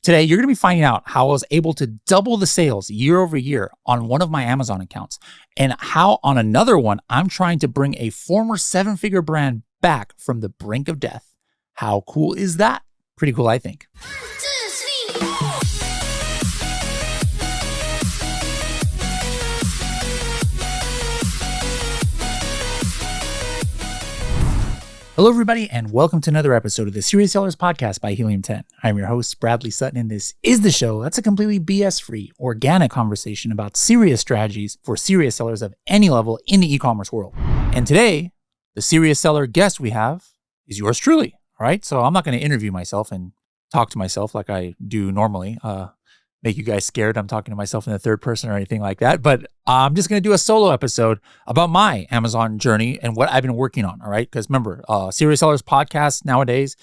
Today, you're going to be finding out how I was able to double the sales year over year on one of my Amazon accounts, and how on another one, I'm trying to bring a former seven-figure brand back from the brink of death. How cool is that? Pretty cool, I think. Hello, everybody, and welcome to another episode of the Serious Sellers Podcast by Helium 10. I'm your host, Bradley Sutton, and this is the show that's a completely BS-free, organic conversation about serious strategies for serious sellers of any level in the e-commerce world. And today, the serious seller guest we have is yours truly, all right? So I'm not going to interview myself and talk to myself like I do normally, make you guys scared I'm talking to myself in the third person or anything like that. But I'm just going to do a solo episode about my Amazon journey and what I've been working on, all right? Because remember, Serious Sellers Podcast nowadays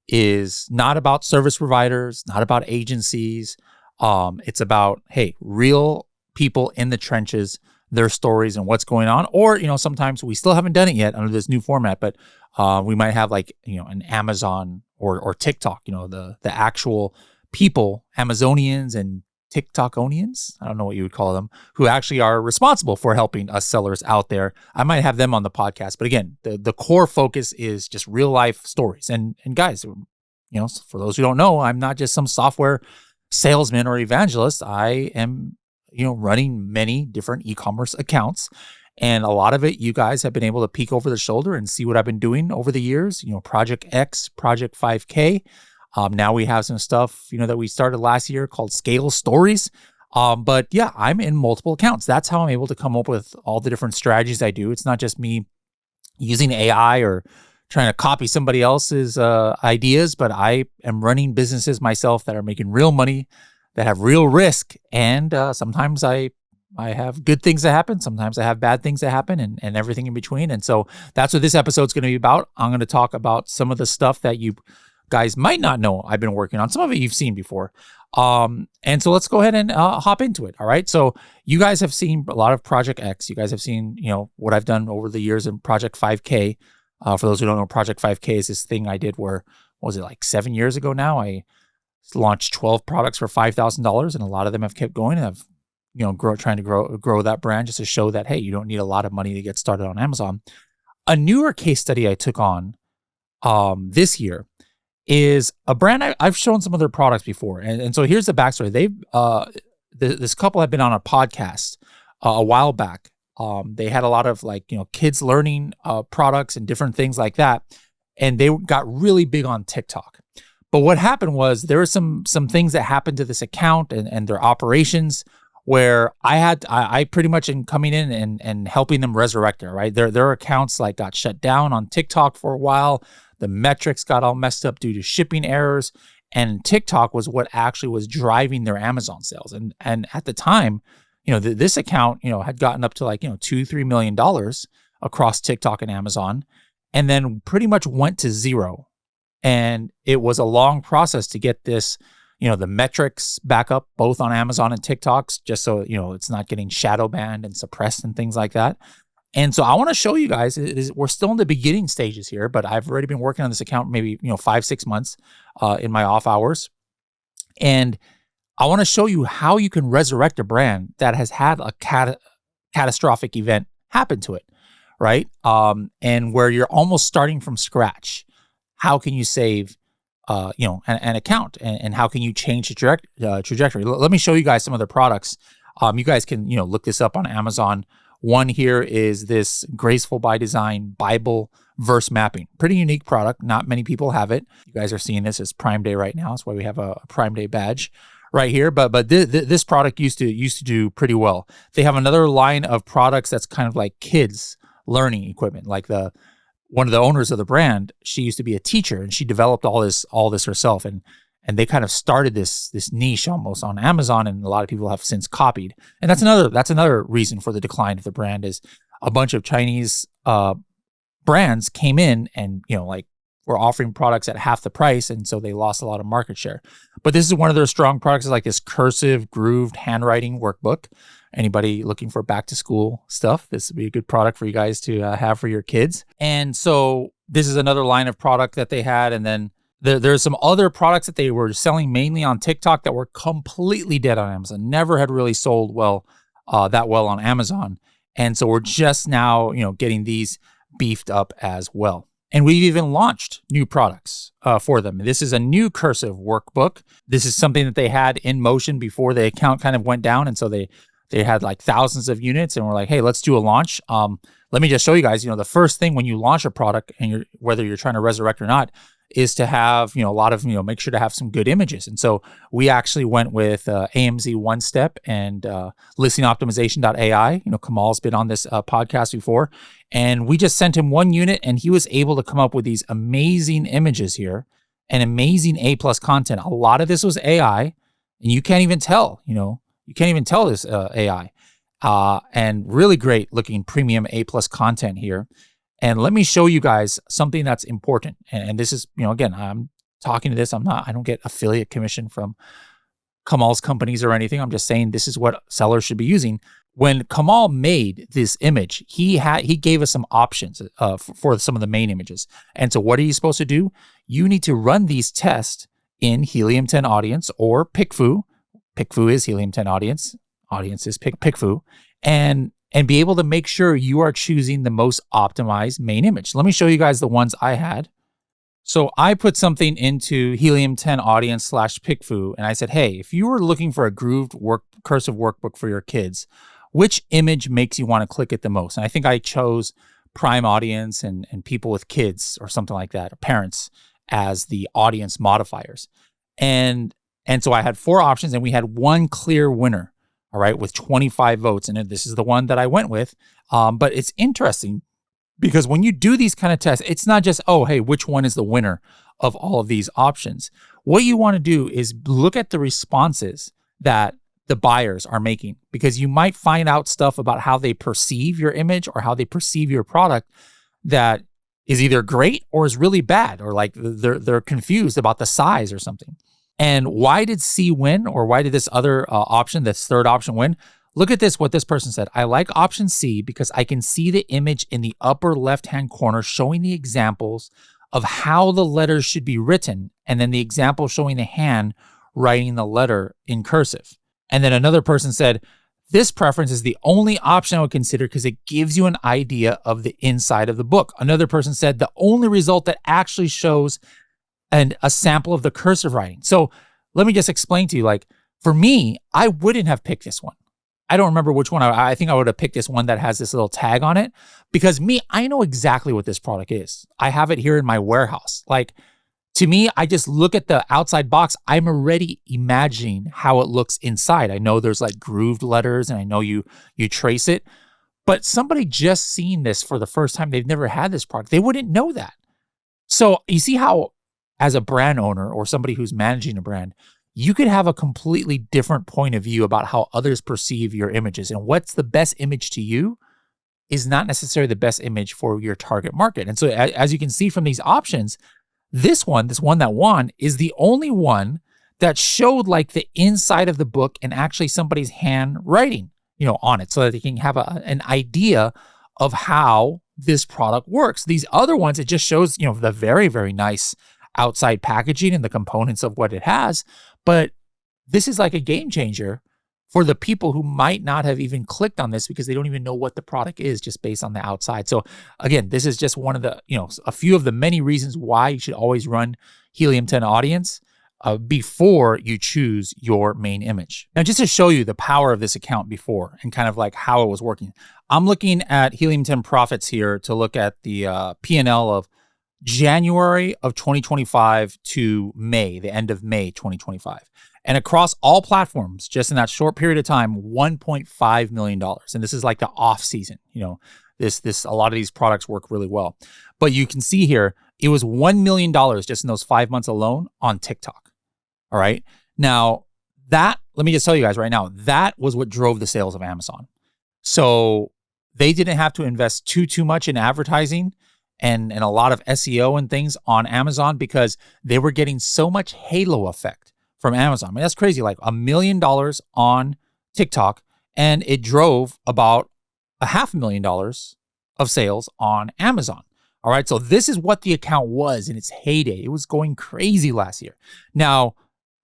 is not about service providers, not about agencies. It's about, hey, real people in the trenches, their stories and what's going on. Or, sometimes we still haven't done it yet under this new format, but we might have an Amazon or TikTok, the actual people, Amazonians and TikTokonians, I don't know what you would call them, who actually are responsible for helping us sellers out there. I might have them on the podcast. But again, the core focus is just real life stories. And guys, for those who don't know, I'm not just some software salesman or evangelist. I am, running many different e-commerce accounts. And a lot of it, you guys have been able to peek over the shoulder and see what I've been doing over the years, Project X, Project 5K. Now we have some stuff, that we started last year called Scale Stories. But yeah, I'm in multiple accounts. That's how I'm able to come up with all the different strategies I do. It's not just me using AI or trying to copy somebody else's ideas, but I am running businesses myself that are making real money, that have real risk. And sometimes I have good things that happen. Sometimes I have bad things that happen and everything in between. And so that's what this episode's going to be about. I'm going to talk about some of the stuff that you guys might not know I've been working on. Some of it you've seen before. And so let's go ahead and hop into it. All right. So you guys have seen a lot of Project X. You guys have seen, what I've done over the years in Project 5K. For those who don't know, Project 5K is this thing I did where, what was it, like 7 years ago now? I launched 12 products for $5,000, and a lot of them have kept going. And I've, trying to grow that brand just to show that, hey, you don't need a lot of money to get started on Amazon. A newer case study I took on this year is a brand I've shown some of their products before. And so here's the backstory. They've this couple had been on a podcast a while back. They had a lot of kids learning products and different things like that. And they got really big on TikTok. But what happened was there were some things that happened to this account and their operations where I pretty much in coming in and helping them resurrect it, right? Their accounts got shut down on TikTok for a while. The metrics got all messed up due to shipping errors, and TikTok was what actually was driving their Amazon sales. And at the time, this account, had gotten up to $2-3 million across TikTok and Amazon, and then pretty much went to zero. And it was a long process to get this, the metrics back up both on Amazon and TikToks, just so, it's not getting shadow banned and suppressed and things like that. And so I want to show you guys, we're still in the beginning stages here, but I've already been working on this account maybe 5-6 months in my off hours. And I want to show you how you can resurrect a brand that has had a catastrophic event happen to it, right? And where you're almost starting from scratch. How can you save an account, and how can you change the trajectory? Let me show you guys some of the products. You guys can look this up on Amazon. One here is this Graceful by Design Bible verse mapping. Pretty unique product. Not many people have it. You guys are seeing this as Prime Day right now. That's why we have a Prime Day badge right here. But this product used to do pretty well. They have another line of products that's kind of like kids learning equipment. Like one of the owners of the brand, she used to be a teacher, and she developed all this herself. And they kind of started this niche almost on Amazon, and a lot of people have since copied. And that's another reason for the decline of the brand is a bunch of Chinese brands came in and were offering products at half the price, and so they lost a lot of market share. But this is one of their strong products, is like this cursive grooved handwriting workbook. Anybody looking for back to school stuff, this would be a good product for you guys to have for your kids. And so this is another line of product that they had, and then There's some other products that they were selling mainly on TikTok that were completely dead on Amazon. Never had really sold that well on Amazon. And so we're just now, getting these beefed up as well. And we've even launched new products for them. This is a new cursive workbook. This is something that they had in motion before the account kind of went down. And so they had like thousands of units, and we're like, hey, let's do a launch. Let me just show you guys, the first thing when you launch a product, and whether you're trying to resurrect or not, is to have, a lot of, make sure to have some good images. And so we actually went with AMZ One Step and listingoptimization.ai. Kamal's been on this podcast before, and we just sent him one unit, and he was able to come up with these amazing images here and amazing A+ content. A lot of this was AI, and you can't even tell, you can't even tell this AI. And really great looking premium A+ content here. And let me show you guys something that's important. And this is, again, I'm talking to this. I don't get affiliate commission from Kamal's companies or anything. I'm just saying this is what sellers should be using. When Kamal made this image, he gave us some options for some of the main images. And so what are you supposed to do? You need to run these tests in Helium 10 Audience or PickFu. PickFu is Helium 10 Audience. Audience is PickFu. And be able to make sure you are choosing the most optimized main image. Let me show you guys the ones I had. So I put something into Helium 10 Audience /PickFu, and I said, hey, if you were looking for a grooved cursive workbook for your kids, which image makes you want to click it the most? And I think I chose prime audience and people with kids or something like that, or parents, as the audience modifiers. And so I had 4 options, and we had one clear winner. All right, with 25 votes. And this is the one that I went with. But it's interesting because when you do these kind of tests, it's not just, oh, hey, which one is the winner of all of these options? What you want to do is look at the responses that the buyers are making, because you might find out stuff about how they perceive your image or how they perceive your product that is either great or is really bad, or like they're confused about the size or something. And why did C win, or why did this other option, this third option, win? Look at this, what this person said. I like option C because I can see the image in the upper left-hand corner showing the examples of how the letters should be written, and then the example showing the hand writing the letter in cursive. And then another person said, this preference is the only option I would consider because it gives you an idea of the inside of the book. Another person said, the only result that actually shows and a sample of the cursive writing. So let me just explain to you, like, for me, I wouldn't have picked this one. I don't remember which one. I think I would have picked this one that has this little tag on it, because I know exactly what this product is. I have it here in my warehouse. Like, to me, I just look at the outside box. I'm already imagining how it looks inside. I know there's like grooved letters, and I know you trace it, but somebody just seeing this for the first time, they've never had this product, they wouldn't know that. So you see how, as a brand owner or somebody who's managing a brand, you could have a completely different point of view about how others perceive your images. And what's the best image to you is not necessarily the best image for your target market. And so as you can see from these options, this one that won is the only one that showed like the inside of the book and actually somebody's handwriting, on it, so that they can have an idea of how this product works. These other ones, it just shows, the very, very nice outside packaging and the components of what it has. But this is like a game changer for the people who might not have even clicked on this because they don't even know what the product is just based on the outside. So again, this is just one of the, a few of the many reasons why you should always run Helium 10 Audience before you choose your main image. Now, just to show you the power of this account before and kind of like how it was working, I'm looking at Helium 10 profits here to look at the P&L of January of 2025 to May, the end of May 2025. And across all platforms, just in that short period of time, $1.5 million. And this is like the off season. A lot of these products work really well. But you can see here, it was $1 million just in those 5 months alone on TikTok. All right. Now, let me just tell you guys right now, that was what drove the sales of Amazon. So they didn't have to invest too much in advertising and a lot of SEO and things on Amazon because they were getting so much halo effect from Amazon. I mean, that's crazy. Like $1 million on TikTok, and it drove about $500,000 of sales on Amazon. All right. So this is what the account was in its heyday. It was going crazy last year. Now,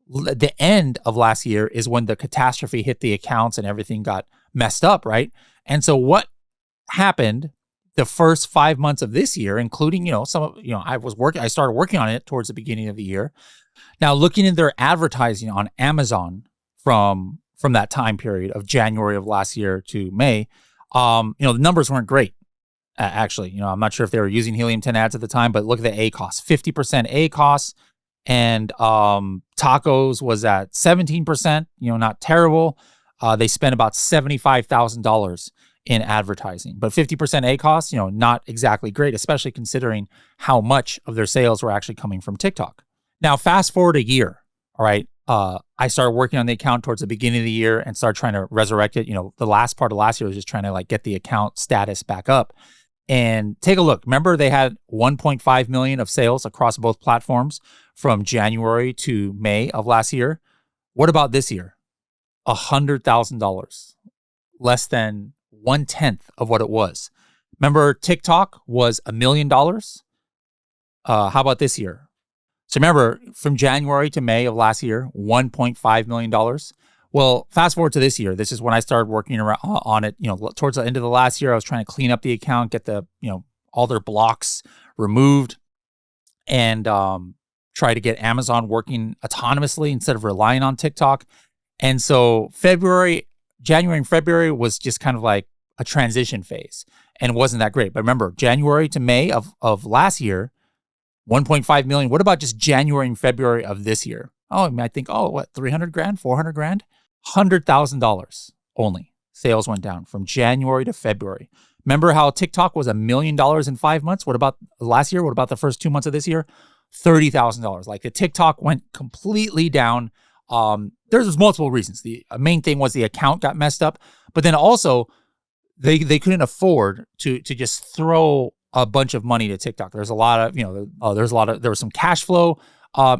the end of last year is when the catastrophe hit the accounts and everything got messed up, right? And so what happened the first 5 months of this year, including, I started working on it towards the beginning of the year. Now, looking at their advertising on Amazon from that time period of January of last year to May, the numbers weren't great. Actually, I'm not sure if they were using Helium 10 ads at the time, but look at the ACOS, 50% ACOS, and Tacos was at 17%, not terrible. They spent about $75,000 in advertising, but 50% ACOS, not exactly great, especially considering how much of their sales were actually coming from TikTok. Now, fast forward a year, all right, I started working on the account towards the beginning of the year and started trying to resurrect it. The last part of last year was just trying to get the account status back up. And take a look. Remember, they had 1.5 million of sales across both platforms from January to May of last year. What about this year? $100,000, less than 1/10 of what it was. Remember, TikTok was $1 million. How about this year? So remember, from January to May of last year, $1.5 million. Well, fast forward to this year. This is when I started working on it. Towards the end of the last year, I was trying to clean up the account, get all their blocks removed, and try to get Amazon working autonomously instead of relying on TikTok. And so January and February was just kind of like a transition phase, and it wasn't that great. But remember, January to May of last year, 1.5 million. What about just January and February of this year? Oh, I mean, I think, what, 300 grand, 400 grand? $100,000 only. Sales went down from January to February. Remember how TikTok was $1 million in 5 months? What about last year? What about the first 2 months of this year? $30,000. Like the TikTok went completely down. There's multiple reasons. The main thing was the account got messed up, but then also they couldn't afford to just throw a bunch of money to TikTok. There's a lot of, there was some cash flow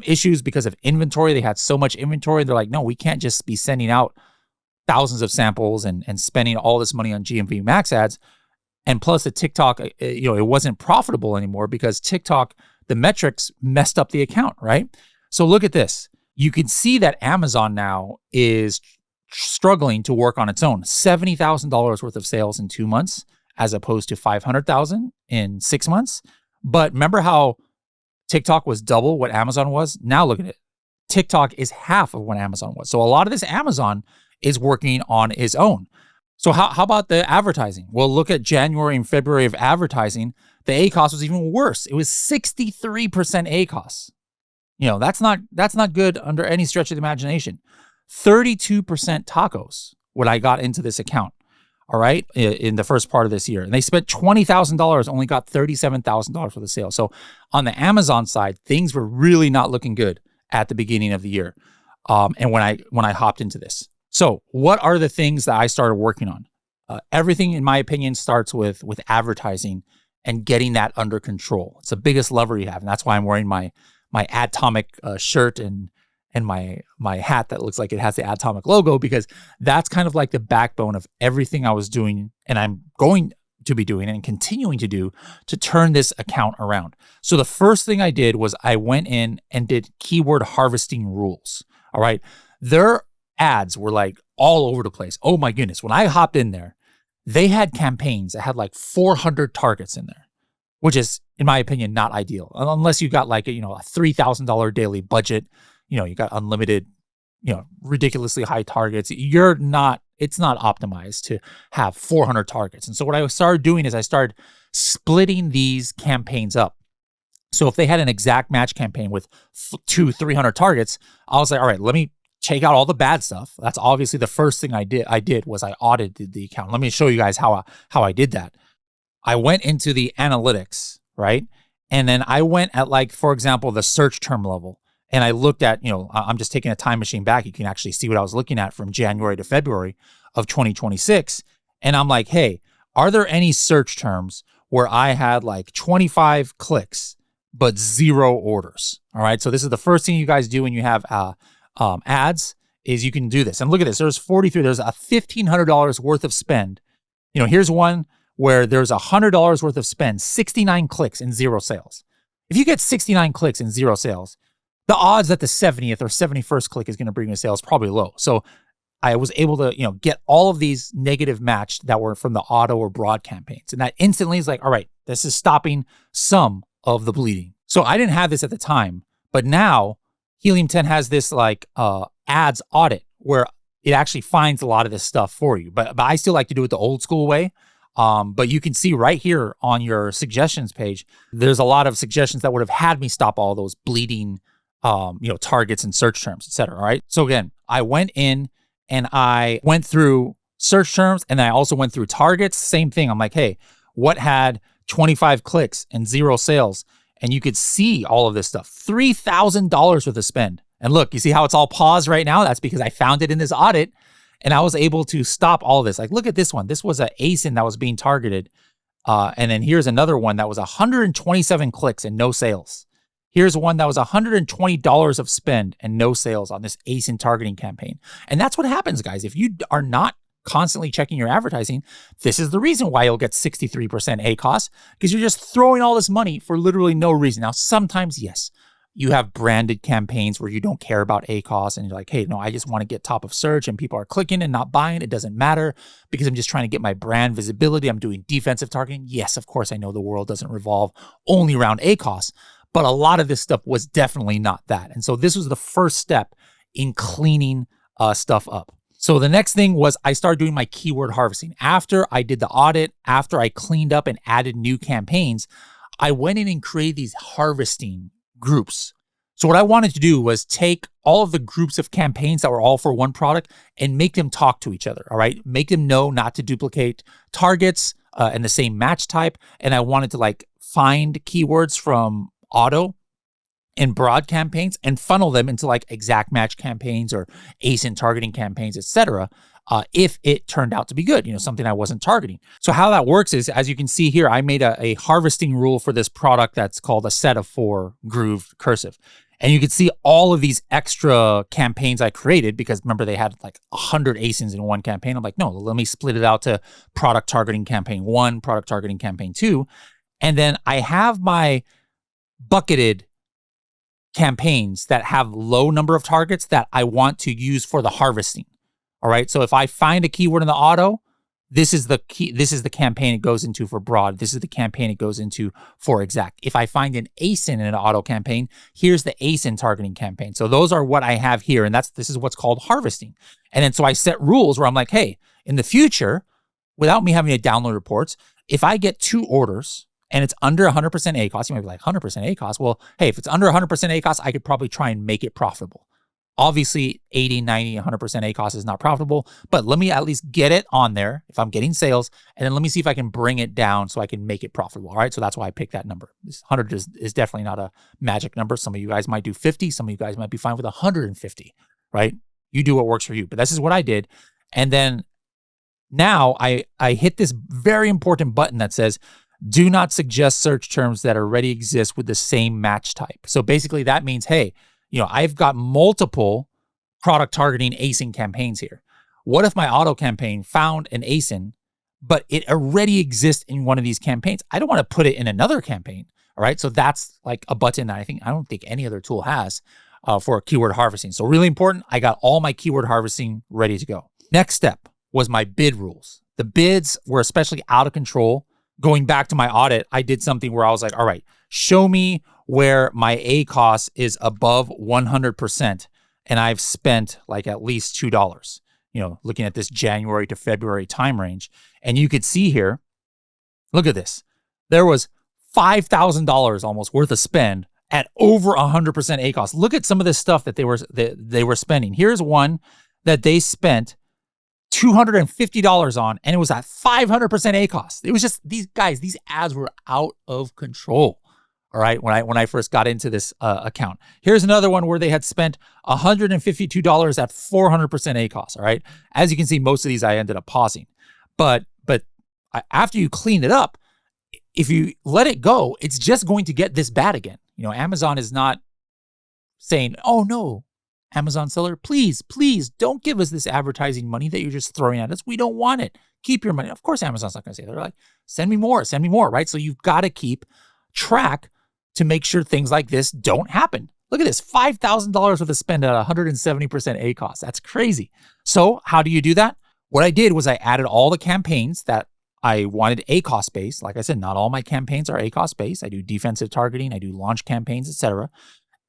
issues because of inventory. They had so much inventory. They're like, no, we can't just be sending out thousands of samples and spending all this money on GMV Max ads. And plus the TikTok, it wasn't profitable anymore because TikTok, the metrics messed up the account, right? So look at this. You can see that Amazon now is struggling to work on its own. $70,000 worth of sales in 2 months, as opposed to 500,000 in 6 months. But remember how TikTok was double what Amazon was? Now look at it. TikTok is half of what Amazon was. So a lot of this Amazon is working on its own. So how about the advertising? Well, look at January and February of advertising. The ACOS was even worse. It was 63% ACOS. That's not good under any stretch of the imagination. 32% Tacos when I got into this account. All right, in the first part of this year. And they spent $20,000, only got $37,000 for the sale. So on the Amazon side, things were really not looking good at the beginning of the year. And when I hopped into this. So what are the things that I started working on? Everything, in my opinion, starts with advertising and getting that under control. It's the biggest lever you have. And that's why I'm wearing my Atomic shirt and my hat that looks like it has the Atomic logo, because that's kind of like the backbone of everything I was doing and I'm going to be doing and continuing to do to turn this account around. So the first thing I did was I went in and did keyword harvesting rules. All right. Their ads were like all over the place. Oh my goodness. When I hopped in there, they had campaigns that had like 400 targets in there, which is, in my opinion, not ideal unless you got like a $3,000 daily budget. You got unlimited, ridiculously high targets. It's not optimized to have 400 targets. And so what I started doing is I started splitting these campaigns up. So if they had an exact match campaign with 300 targets, I was like, all right, let me take out all the bad stuff. That's obviously the first thing I did was I audited the account. Let me show you guys how I did that. I went into the analytics, right? And then I went at, like, for example, the search term level. And I looked at, I'm just taking a time machine back. You can actually see what I was looking at from January to February of 2026. And I'm like, hey, are there any search terms where I had like 25 clicks, but 0 orders? All right. So this is the first thing you guys do when you have ads, is you can do this. And look at this. There's 43. There's a $1,500 worth of spend. Here's one where there's $100 worth of spend, 69 clicks and 0 sales. If you get 69 clicks and 0 sales, the odds that the 70th or 71st click is going to bring you a sale is probably low. So I was able to, get all of these negative matched that were from the auto or broad campaigns. And that instantly is like, all right, this is stopping some of the bleeding. So I didn't have this at the time, but now Helium 10 has this ads audit where it actually finds a lot of this stuff for you. But I still like to do it the old school way. But you can see right here on your suggestions page, there's a lot of suggestions that would have had me stop all those bleeding, targets and search terms, et cetera. All right. So again, I went in and I went through search terms and I also went through targets. Same thing. I'm like, hey, what had 25 clicks and 0 sales? And you could see all of this stuff, $3,000 worth of spend. And look, you see how it's all paused right now? That's because I found it in this audit and I was able to stop all of this. Like, look at this one. This was an ASIN that was being targeted. And then here's another one that was 127 clicks and no sales. Here's one that was $120 of spend and no sales on this ASIN targeting campaign. And that's what happens, guys. If you are not constantly checking your advertising, this is the reason why you'll get 63% ACOS, because you're just throwing all this money for literally no reason. Now, sometimes, yes, you have branded campaigns where you don't care about ACOS and you're like, hey, no, I just want to get top of search and people are clicking and not buying. It doesn't matter because I'm just trying to get my brand visibility. I'm doing defensive targeting. Yes, of course, I know the world doesn't revolve only around ACOS, but a lot of this stuff was definitely not that. And so this was the first step in cleaning stuff up. So the next thing was I started doing my keyword harvesting. After I did the audit, after I cleaned up and added new campaigns, I went in and created these harvesting groups. So what I wanted to do was take all of the groups of campaigns that were all for one product and make them talk to each other, all right? Make them know not to duplicate targets and the same match type. And I wanted to find keywords from auto and broad campaigns and funnel them into exact match campaigns or ASIN targeting campaigns, etc. If it turned out to be good, something I wasn't targeting. So how that works is, as you can see here, I made a harvesting rule for this product that's called a set of 4 grooved cursive. And you can see all of these extra campaigns I created because remember they had 100 ASINs in one campaign. I'm like, no, let me split it out to product targeting campaign 1, product targeting campaign 2. And then I have my bucketed campaigns that have low number of targets that I want to use for the harvesting. All right. So if I find a keyword in the auto, this is the key. This is the campaign it goes into for broad. This is the campaign it goes into for exact. If I find an ASIN in an auto campaign, here's the ASIN targeting campaign. So those are what I have here. And this is what's called harvesting. And then so I set rules where I'm like, hey, in the future, without me having to download reports, if I get 2 orders and it's under 100% ACOS, you might be like, 100% ACOS? Well, hey, if it's under 100% ACOS, I could probably try and make it profitable. Obviously, 80, 90, 100% ACOS is not profitable, but let me at least get it on there if I'm getting sales, and then let me see if I can bring it down so I can make it profitable, all right? So that's why I picked that number. 100 is definitely not a magic number. Some of you guys might do 50. Some of you guys might be fine with 150, right? You do what works for you, but this is what I did. And then now I hit this very important button that says, do not suggest search terms that already exist with the same match type. So basically that means, hey, I've got multiple product targeting ASIN campaigns here. What if my auto campaign found an ASIN, but it already exists in one of these campaigns? I don't want to put it in another campaign. All right. So that's a button that I don't think any other tool has for keyword harvesting. So really important. I got all my keyword harvesting ready to go. Next step was my bid rules. The bids were especially out of control. Going back to my audit, I did something where I was like, all right, show me where my ACOS is above 100% and I've spent at least $2, looking at this January to February time range. And you could see here, look at this. There was $5,000 almost worth of spend at over 100% ACOS. Look at some of this stuff that they were spending. Here's one that they spent $250 on, and it was at 500% ACOS. It was just these ads were out of control. All right. When I first got into this account, here's another one where they had spent $152 at 400% ACOS. All right. As you can see, most of these I ended up pausing, but after you clean it up, if you let it go, it's just going to get this bad again. Amazon is not saying, oh no, Amazon seller, please, please don't give us this advertising money that you're just throwing at us. We don't want it. Keep your money. Of course, Amazon's not going to say that. They're like, send me more, right? So you've got to keep track to make sure things like this don't happen. Look at this, $5,000 worth of spend at 170% ACOS. That's crazy. So how do you do that? What I did was I added all the campaigns that I wanted ACOS based. Like I said, not all my campaigns are ACOS based. I do defensive targeting, I do launch campaigns, etc.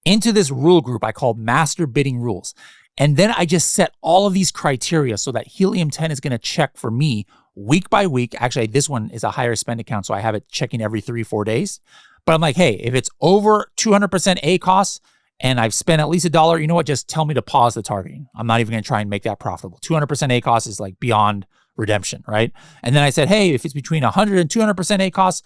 Into this rule group I called master bidding rules. And then I just set all of these criteria so that Helium 10 is going to check for me week by week. Actually, this one is a higher spend account, so I have it checking every 3-4 days. But I'm like, hey, if it's over 200% ACOS and I've spent at least $1, you know what? Just tell me to pause the targeting. I'm not even going to try and make that profitable. 200% ACOS is like beyond redemption, right? And then I said, hey, if it's between 100 and 200% ACOS,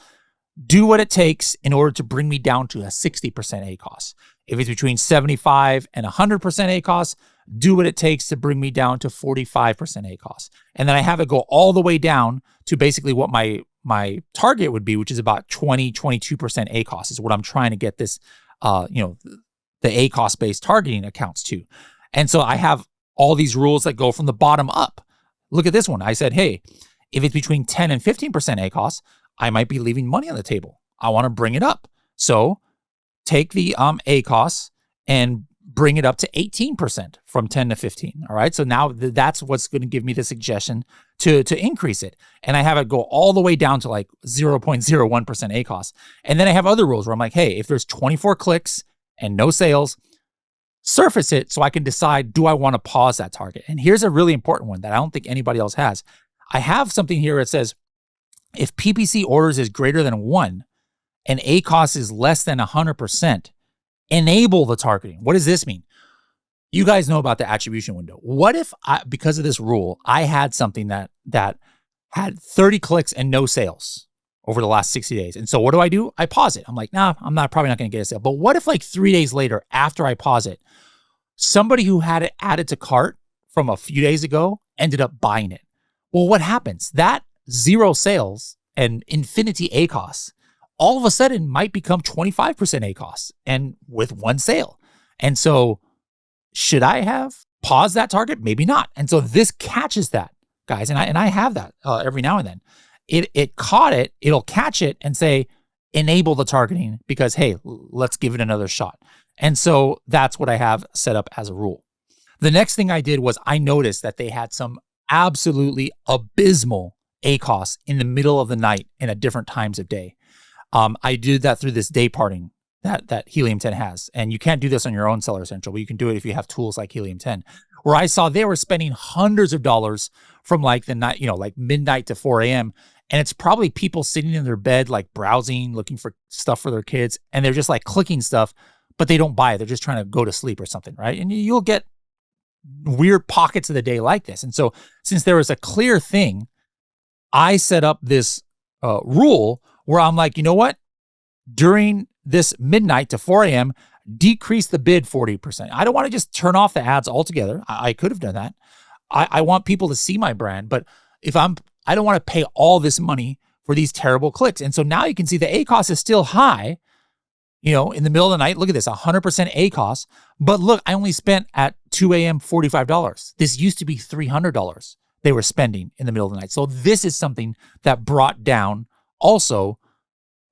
do what it takes in order to bring me down to a 60% ACOS. If it's between 75 and 100% ACOS, do what it takes to bring me down to 45% ACOS. And then I have it go all the way down to basically what my target would be, which is about 22% ACOS is what I'm trying to get this, the ACOS-based targeting accounts to. And so I have all these rules that go from the bottom up. Look at this one. I said, hey, if it's between 10 and 15% ACOS, I might be leaving money on the table. I want to bring it up. So take the ACOS and bring it up to 18% from 10 to 15. All right. So now that's what's going to give me the suggestion to increase it. And I have it go all the way down to like 0.01% ACOS. And then I have other rules where I'm like, hey, if there's 24 clicks and no sales, surface it so I can decide, do I want to pause that target? And here's a really important one that I don't think anybody else has. I have something here that says, if PPC orders is greater than 1 and ACOS is less than 100%, enable the targeting. What does this mean? You guys know about the attribution window. What if, because of this rule, I had something that had 30 clicks and no sales over the last 60 days? And so what do? I pause it. I'm like, nah, probably not going to get a sale. But what if like 3 days later, after I pause it, somebody who had it added to cart from a few days ago ended up buying it? Well, what happens? That 0 sales and infinity ACOS all of a sudden might become 25% ACOS and with 1 sale. And so should I have paused that target? Maybe not. And so this catches that, guys. And I have that every now and then. It caught it. It'll catch it and say, enable the targeting because, hey, let's give it another shot. And so that's what I have set up as a rule. The next thing I did was I noticed that they had some absolutely abysmal ACOS in the middle of the night and at different times of day. I did that through this Dayparting that Helium 10 has. And you can't do this on your own Seller Central, but you can do it if you have tools like Helium 10, where I saw they were spending hundreds of dollars from like the night, like midnight to 4 a.m. And it's probably people sitting in their bed, like browsing, looking for stuff for their kids. And they're just like clicking stuff, but they don't buy it. They're just trying to go to sleep or something, right? And you'll get weird pockets of the day like this. And so since there was a clear thing, I set up this rule where I'm like, you know what? During this midnight to 4 a.m., decrease the bid 40%. I don't want to just turn off the ads altogether. I could have done that. I want people to see my brand, but I don't want to pay all this money for these terrible clicks. And so now you can see the ACOS is still high, in the middle of the night. Look at this, 100% ACOS. But look, I only spent at 2 a.m. $45. This used to be $300 they were spending in the middle of the night. So this is something that brought down also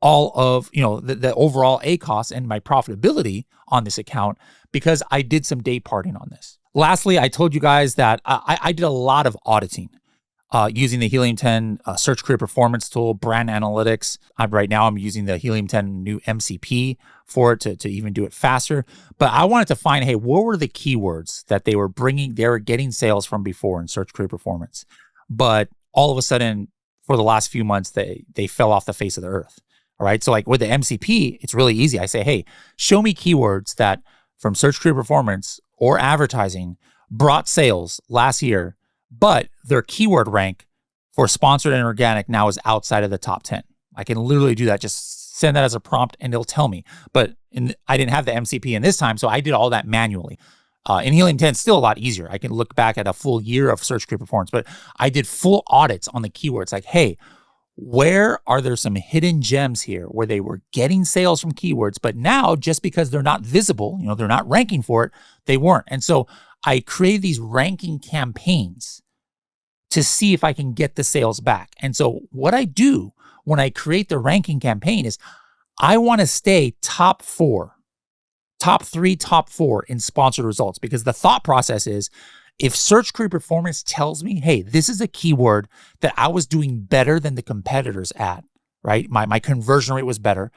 all of, the overall ACOS and my profitability on this account because I did some Dayparting on this. Lastly, I told you guys that I did a lot of auditing using the Helium 10 search career performance tool, brand analytics. Right now I'm using the Helium 10 new MCP for it to even do it faster. But I wanted to find, hey, what were the keywords that they were getting sales from before in search career performance? But all of a sudden, for the last few months, they fell off the face of the earth. All right. So like with the MCP, it's really easy. I say, hey, show me keywords that from search career performance or advertising brought sales last year, but their keyword rank for sponsored and organic now is outside of the top 10. I can literally do that. Just send that as a prompt and it'll tell me. But I didn't have the MCP in this time, so I did all that manually. In Helium 10, it's still a lot easier. I can look back at a full year of search career performance, but I did full audits on the keywords like, hey, where are there some hidden gems here where they were getting sales from keywords, but now just because they're not visible, they're not ranking for it, they weren't. And so I created these ranking campaigns to see if I can get the sales back. And so what I do when I create the ranking campaign is I want to stay top 4, top 3, top 4 in sponsored results, because the thought process is if search query performance tells me, hey, this is a keyword that I was doing better than the competitors at, right? My conversion rate was better.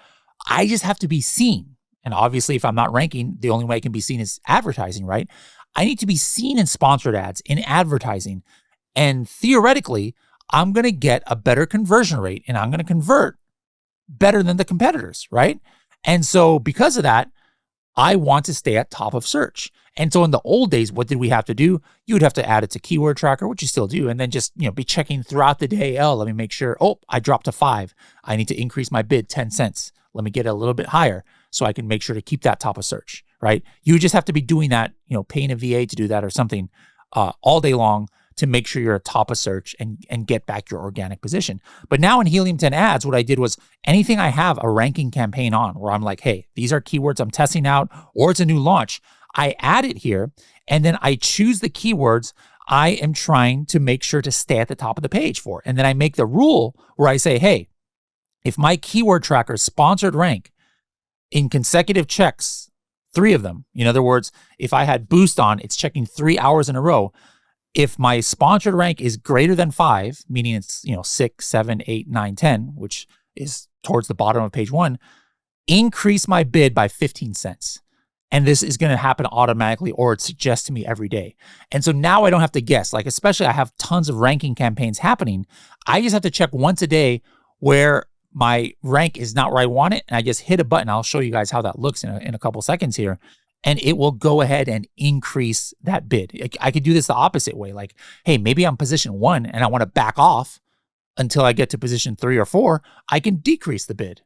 I just have to be seen. And obviously, if I'm not ranking, the only way I can be seen is advertising, right? I need to be seen in sponsored ads, in advertising. And theoretically, I'm going to get a better conversion rate and I'm going to convert better than the competitors, right? And so because of that, I want to stay at top of search. And so in the old days, what did we have to do? You would have to add it to keyword tracker, which you still do, and then just be checking throughout the day. Oh, let me make sure. Oh, I dropped to 5. I need to increase my bid 10 cents. Let me get it a little bit higher so I can make sure to keep that top of search, right? You just have to be doing that, paying a VA to do that or something all day long to make sure you're at top of search and get back your organic position. But now in Helium 10 ads, what I did was anything I have a ranking campaign on where I'm like, hey, these are keywords I'm testing out or it's a new launch, I add it here and then I choose the keywords I am trying to make sure to stay at the top of the page for. And then I make the rule where I say, hey, if my keyword tracker sponsored rank in consecutive checks, 3 of them, in other words, if I had boost on, it's checking 3 hours in a row. If my sponsored rank is greater than 5, meaning it's 6, 7, 8, 9, 10, which is towards the bottom of page 1, increase my bid by 15 cents. And this is going to happen automatically, or it suggests to me every day. And so now I don't have to guess. Like, especially I have tons of ranking campaigns happening. I just have to check once a day where my rank is not where I want it. And I just hit a button. I'll show you guys how that looks in a couple seconds here. And it will go ahead and increase that bid. I could do this the opposite way. Like, hey, maybe I'm position 1 and I want to back off until I get to position 3 or 4. I can decrease the bid.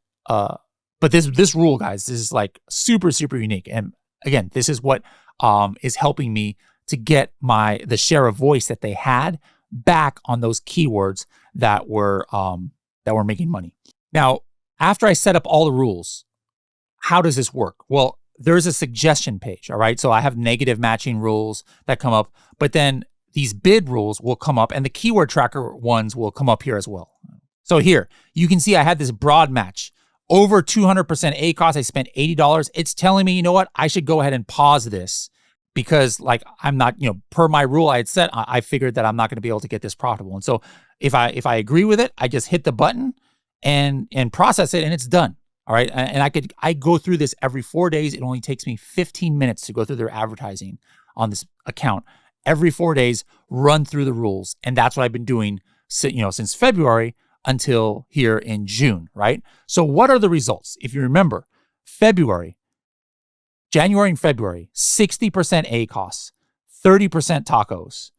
But this rule, guys, this is like super, super unique. And again, this is what is helping me to get the share of voice that they had back on those keywords that were making money. Now, after I set up all the rules, how does this work? Well, there's a suggestion page, all right? So I have negative matching rules that come up, but then these bid rules will come up and the keyword tracker ones will come up here as well. So here, you can see I had this broad match. Over 200% ACOS, I spent $80. It's telling me, you know what? I should go ahead and pause this because like I'm not, per my rule I had set, I figured that I'm not going to be able to get this profitable. And so if I agree with it, I just hit the button and process it and it's done. All right. And I go through this every 4 days. It only takes me 15 minutes to go through their advertising on this account. Every 4 days, run through the rules. And that's what I've been doing, since February until here in June, right? So what are the results? If you remember, January and February, 60% ACOS, 30% tacos,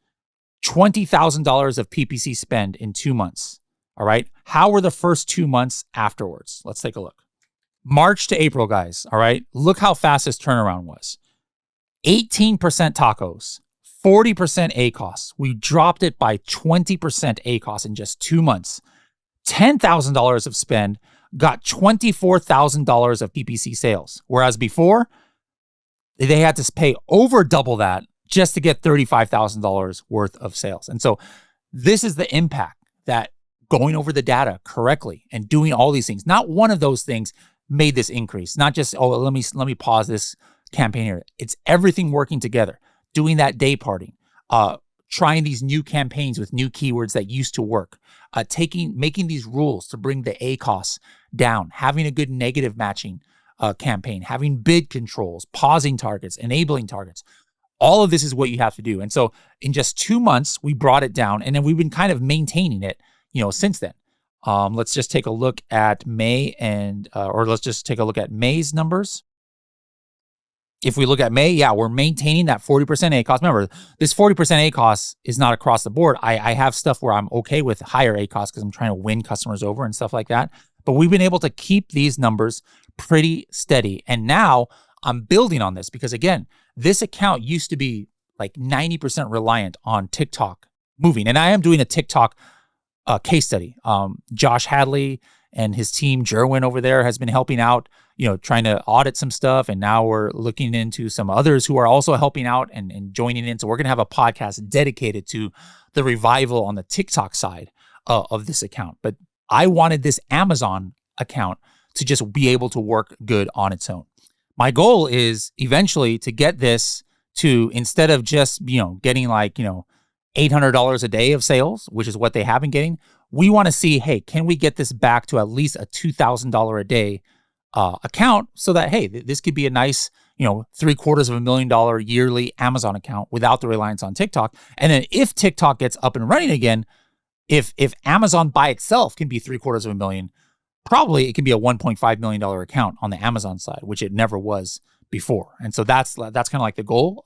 $20,000 of PPC spend in 2 months. All right. How were the first 2 months afterwards? Let's take a look. March to April, guys. All right. Look how fast this turnaround was. 18% tacos, 40% ACOS. We dropped it by 20% ACOS in just 2 months. $10,000 of spend got $24,000 of PPC sales. Whereas before, they had to pay over double that just to get $35,000 worth of sales. And so this is the impact that going over the data correctly and doing all these things, not one of those things made this increase. Not just, let me pause this campaign here. It's everything working together. Doing that Dayparting, trying these new campaigns with new keywords that used to work, making these rules to bring the ACOS down, having a good negative matching campaign, having bid controls, pausing targets, enabling targets. All of this is what you have to do. And so in just 2 months, we brought it down, and then we've been kind of maintaining it, since then. Let's just take a look at May or let's just take a look at May's numbers. If we look at May, yeah, we're maintaining that 40% ACOS. Remember, this 40% ACOS is not across the board. I have stuff where I'm okay with higher ACOS because I'm trying to win customers over and stuff like that. But we've been able to keep these numbers pretty steady. And now I'm building on this because, again, this account used to be like 90% reliant on TikTok moving. And I am doing a TikTok case study. Josh Hadley and his team, Jerwin over there, has been helping out, trying to audit some stuff. And now we're looking into some others who are also helping out and joining in. So we're going to have a podcast dedicated to the revival on the TikTok side of this account. But I wanted this Amazon account to just be able to work good on its own. My goal is eventually to get this to, instead of just, getting like, $800 a day of sales, which is what they have been getting, we want to see, hey, can we get this back to at least a $2,000 a day account so that, hey, this could be a nice, $750,000 yearly Amazon account without the reliance on TikTok. And then if TikTok gets up and running again, if Amazon by itself can be $750,000, probably it can be a $1.5 million account on the Amazon side, which it never was before. And so that's kind of like the goal.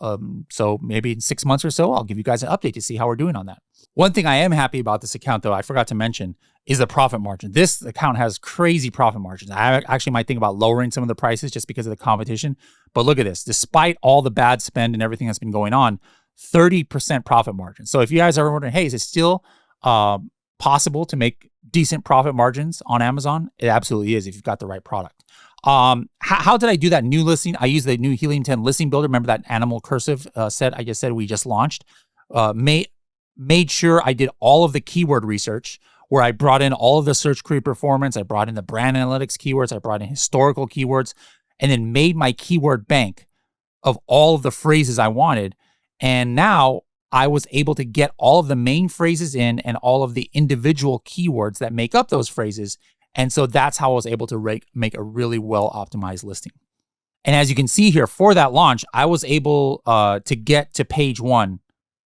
So maybe in 6 months or so, I'll give you guys an update to see how we're doing on that. One thing I am happy about this account, though, I forgot to mention, is the profit margin. This account has crazy profit margins. I actually might think about lowering some of the prices just because of the competition. But look at this. Despite all the bad spend and everything that's been going on, 30% profit margin. So if you guys are wondering, hey, is it still possible to make decent profit margins on Amazon? It absolutely is if you've got the right product. How did I do that new listing? I used the new Helium 10 listing builder. Remember that animal cursive set I just said we just launched? Made sure I did all of the keyword research where I brought in all of the search query performance. I brought in the brand analytics keywords. I brought in historical keywords, and then made my keyword bank of all of the phrases I wanted. And now I was able to get all of the main phrases in and all of the individual keywords that make up those phrases. And so that's how I was able to make a really well-optimized listing. And as you can see here, for that launch, I was able to get to page 1,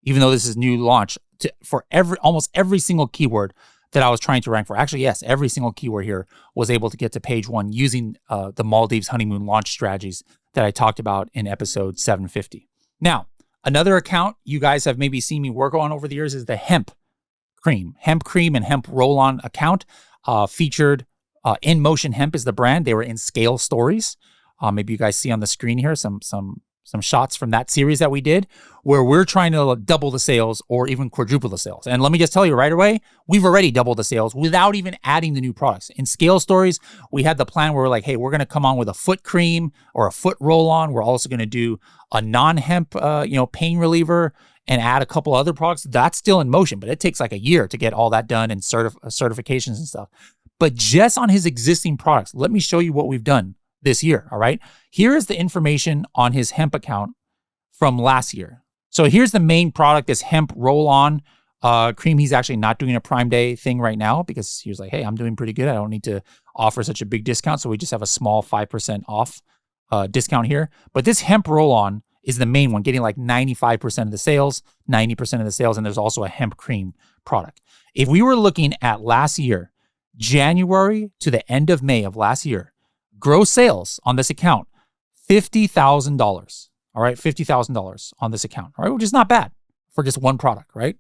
even though this is new launch, for almost every single keyword that I was trying to rank for. Actually, yes, every single keyword here was able to get to page 1 using the Maldives honeymoon launch strategies that I talked about in episode 750. Now, another account you guys have maybe seen me work on over the years is the hemp cream and hemp roll-on account. Featured In Motion Hemp is the brand. They were in Scale Stories. Maybe you guys see on the screen here some shots from that series that we did where we're trying to double the sales or even quadruple the sales. And let me just tell you right away, we've already doubled the sales without even adding the new products. In Scale Stories, we had the plan where we're like, hey, we're going to come on with a foot cream or a foot roll-on. We're also going to do a non-hemp, pain reliever and add a couple other products. That's still in motion, but it takes like a year to get all that done and certifications and stuff. But just on his existing products, let me show you what we've done this year, all right? Here is the information on his hemp account from last year. So here's the main product, this hemp roll-on cream. He's actually not doing a Prime Day thing right now because he was like, hey, I'm doing pretty good. I don't need to offer such a big discount. So we just have a small 5% off discount here. But this hemp roll-on is the main one, getting like 95% of the sales, 90% of the sales, and there's also a hemp cream product. If we were looking at last year, January to the end of May of last year, gross sales on this account, $50,000. All right, $50,000 on this account, all right, which is not bad for just one product, right?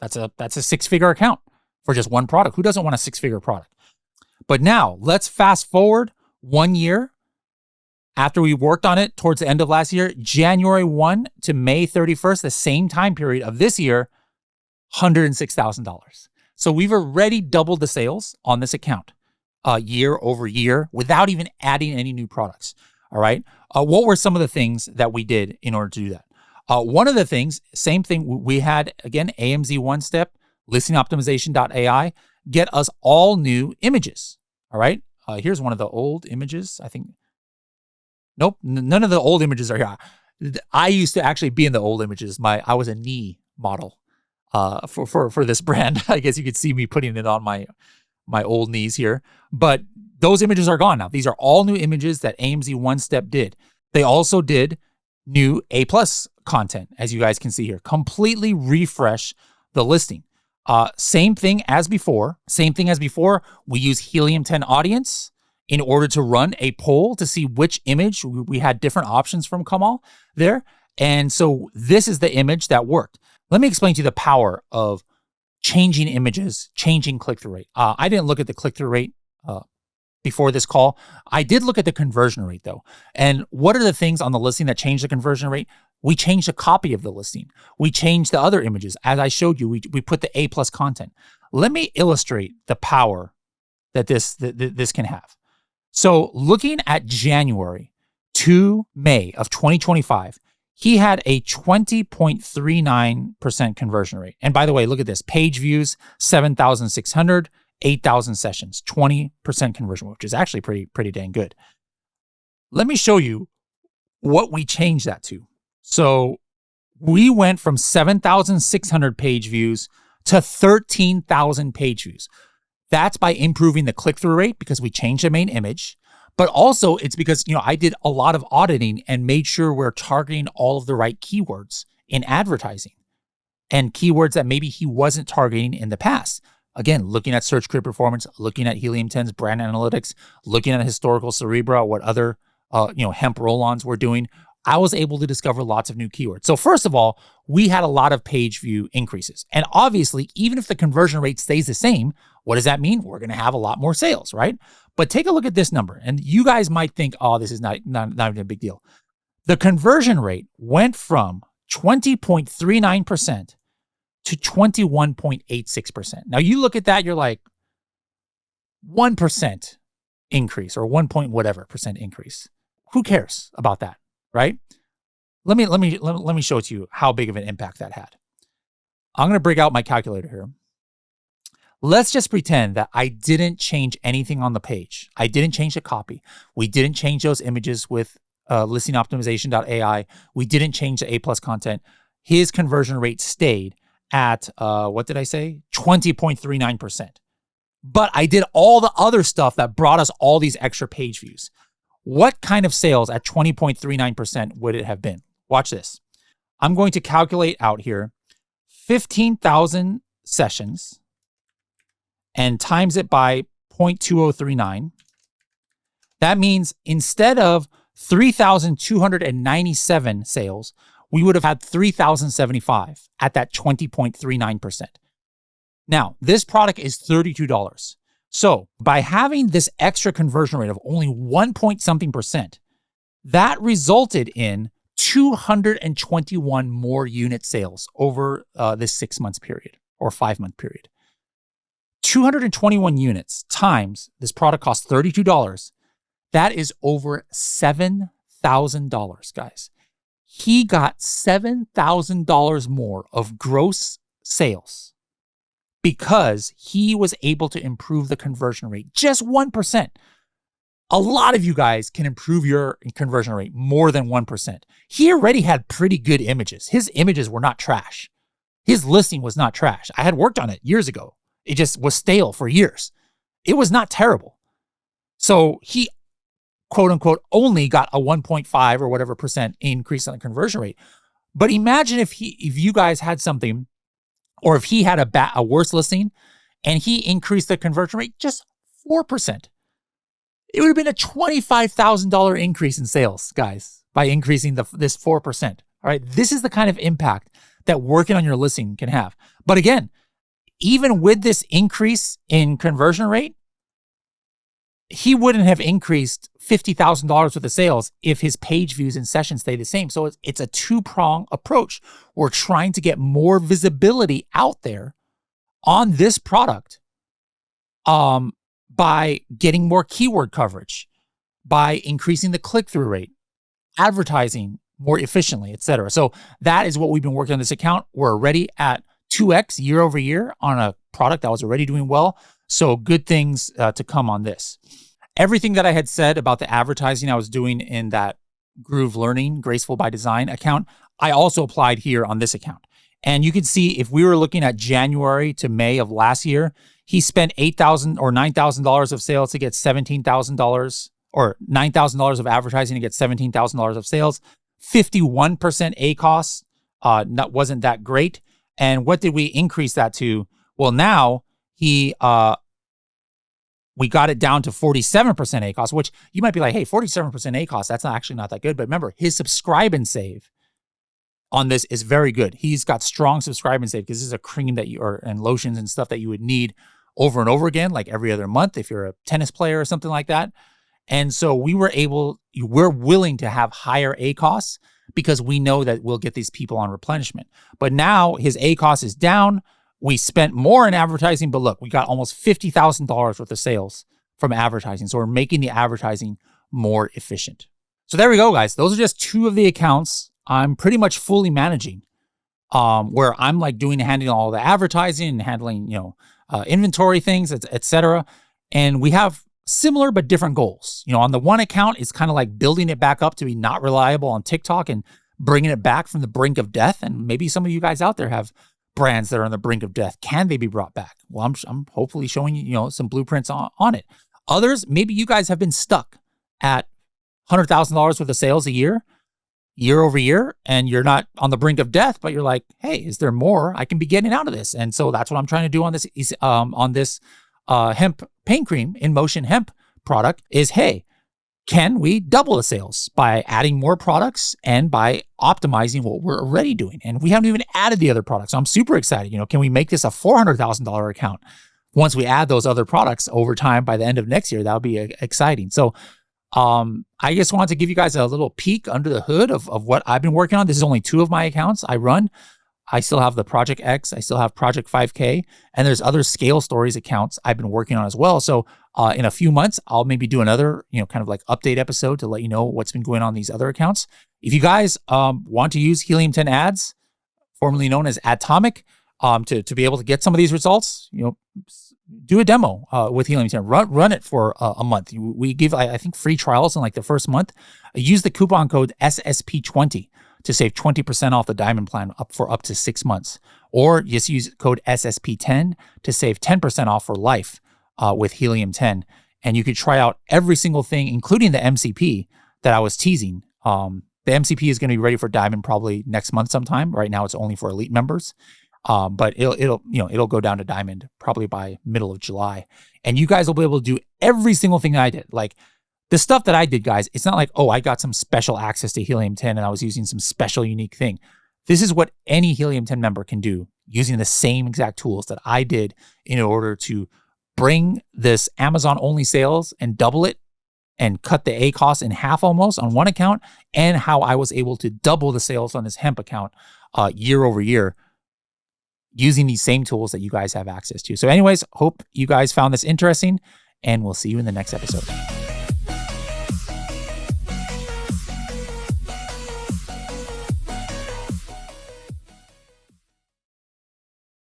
That's a six-figure account for just one product. Who doesn't want a six-figure product? But now let's fast forward 1 year after we worked on it towards the end of last year, January 1 to May 31st, the same time period of this year, $106,000. So we've already doubled the sales on this account year over year without even adding any new products. All right. What were some of the things that we did in order to do that? One of the things, same thing, we had, again, AMZ One Step, listingoptimization.ai, get us all new images. All right. Here's one of the old images, I think. Nope, none of the old images are here. I used to actually be in the old images. I was a knee model for this brand. I guess you could see me putting it on my old knees here. But those images are gone now. These are all new images that AMZ One Step did. They also did new A+ content, as you guys can see here. Completely refresh the listing. Same thing as before. We use Helium 10 Audience in order to run a poll to see which image. We had different options from Kamal there. And so this is the image that worked. Let me explain to you the power of changing images, changing click-through rate. I didn't look at the click-through rate before this call. I did look at the conversion rate though. And what are the things on the listing that changed the conversion rate? We changed a copy of the listing. We changed the other images. As I showed you, we put the A+ content. Let me illustrate the power that this can have. So looking at January to May of 2025, he had a 20.39% conversion rate. And by the way, look at this. Page views, 7,600, 8,000 sessions, 20% conversion, which is actually pretty dang good. Let me show you what we changed that to. So we went from 7,600 page views to 13,000 page views. That's by improving the click-through rate because we changed the main image. But also it's because, I did a lot of auditing and made sure we're targeting all of the right keywords in advertising and keywords that maybe he wasn't targeting in the past. Again, looking at search query performance, looking at Helium 10's brand analytics, looking at historical Cerebra, what other, hemp roll-ons were doing. I was able to discover lots of new keywords. So first of all, we had a lot of page view increases. And obviously, even if the conversion rate stays the same, what does that mean? We're going to have a lot more sales, right? But take a look at this number. And you guys might think, oh, this is not even a big deal. The conversion rate went from 20.39% to 21.86%. Now you look at that, you're like 1% increase or 1 point whatever percent increase. Who cares about that? Right? Let me show it to you how big of an impact that had. I'm going to break out my calculator here. Let's just pretend that I didn't change anything on the page. I didn't change the copy. We didn't change those images with listingoptimization.ai. We didn't change the A+ content. His conversion rate stayed at, what did I say? 20.39%. But I did all the other stuff that brought us all these extra page views. What kind of sales at 20.39% would it have been? Watch this. I'm going to calculate out here 15,000 sessions and times it by 0.2039. That means instead of 3,297 sales, we would have had 3,075 at that 20.39%. Now, this product is $32. So by having this extra conversion rate of only 1 point something percent, that resulted in 221 more unit sales over this 6 months period or 5 month period. 221 units times this product costs $32. That is over $7,000, guys. He got $7,000 more of gross sales because he was able to improve the conversion rate just 1%. A lot of you guys can improve your conversion rate more than 1%. He already had pretty good images. His images were not trash. His listing was not trash. I had worked on it years ago. It just was stale for years. It was not terrible. So he, quote unquote, only got a 1.5 or whatever percent increase on the conversion rate. But imagine if you guys had something, or if he had a worse listing and he increased the conversion rate just 4%. It would have been a $25,000 increase in sales, guys, by increasing this 4%. All right. This is the kind of impact that working on your listing can have. But again, even with this increase in conversion rate, he wouldn't have increased $50,000 worth of sales if his page views and sessions stay the same. So it's a two-prong approach. We're trying to get more visibility out there on this product by getting more keyword coverage, by increasing the click-through rate, advertising more efficiently, etc. So that is what we've been working on this account. We're already at 2x year over year on a product that was already doing well. So good things to come on this. Everything that I had said about the advertising I was doing in that Groove Learning, Graceful by Design account, I also applied here on this account. And you can see if we were looking at January to May of last year, he spent $8,000 or $9,000 of sales to get $17,000, or $9,000 of advertising to get $17,000 of sales. 51% ACOS wasn't that great. And what did we increase that to? Well, now we got it down to 47% ACOS, which you might be like, hey, 47% ACOS, that's actually not that good. But remember, his subscribe and save on this is very good. He's got strong subscribe and save because this is a cream that and lotions and stuff that you would need over and over again, like every other month if you're a tennis player or something like that. And so we're willing to have higher ACOS because we know that we'll get these people on replenishment. But now his ACOS is down. We spent more in advertising, but look, we got almost $50,000 worth of sales from advertising. So we're making the advertising more efficient. So there we go, guys. Those are just 2 of the accounts I'm pretty much fully managing, where I'm like handling all the advertising and handling, inventory things, etc. And we have similar but different goals. On the one account, it's kind of like building it back up to be not reliable on TikTok and bringing it back from the brink of death. And maybe some of you guys out there have brands that are on the brink of death. Can they be brought back? Well, I'm hopefully showing you, some blueprints on it. Others, maybe you guys have been stuck at $100,000 worth of sales a year over year, and you're not on the brink of death, but you're like, hey, is there more I can be getting out of this? And so that's what I'm trying to do on this hemp pain cream, In Motion hemp product is, hey, can we double the sales by adding more products and by optimizing what we're already doing? And we haven't even added the other products. So I'm super excited. Can we make this a $400,000 account once we add those other products over time by the end of next year? That would be exciting. So I just wanted to give you guys a little peek under the hood of what I've been working on. This is only 2 of my accounts I run. I still have the Project X, I still have Project 5K, and there's other Scale Stories accounts I've been working on as well. So in a few months, I'll maybe do another, kind of like update episode to let you know what's been going on these other accounts. If you guys want to use Helium 10 ads, formerly known as Atomic, to be able to get some of these results, do a demo with Helium 10. Run it for a month. We give, I think, free trials in like the first month. Use the coupon code SSP20 to save 20% off the Diamond plan up to 6 months. Or just use code SSP10 to save 10% off for life with Helium 10. And you could try out every single thing, including the MCP that I was teasing. The MCP is going to be ready for Diamond probably next month sometime. Right now, it's only for elite members. But it'll go down to Diamond probably by middle of July. And you guys will be able to do every single thing I did. Like the stuff that I did, guys, it's not like, oh, I got some special access to Helium 10 and I was using some special unique thing. This is what any Helium 10 member can do using the same exact tools that I did in order to bring this Amazon only sales and double it and cut the ACOS in half almost on one account, and how I was able to double the sales on this hemp account year over year using these same tools that you guys have access to. So anyways, hope you guys found this interesting, and we'll see you in the next episode.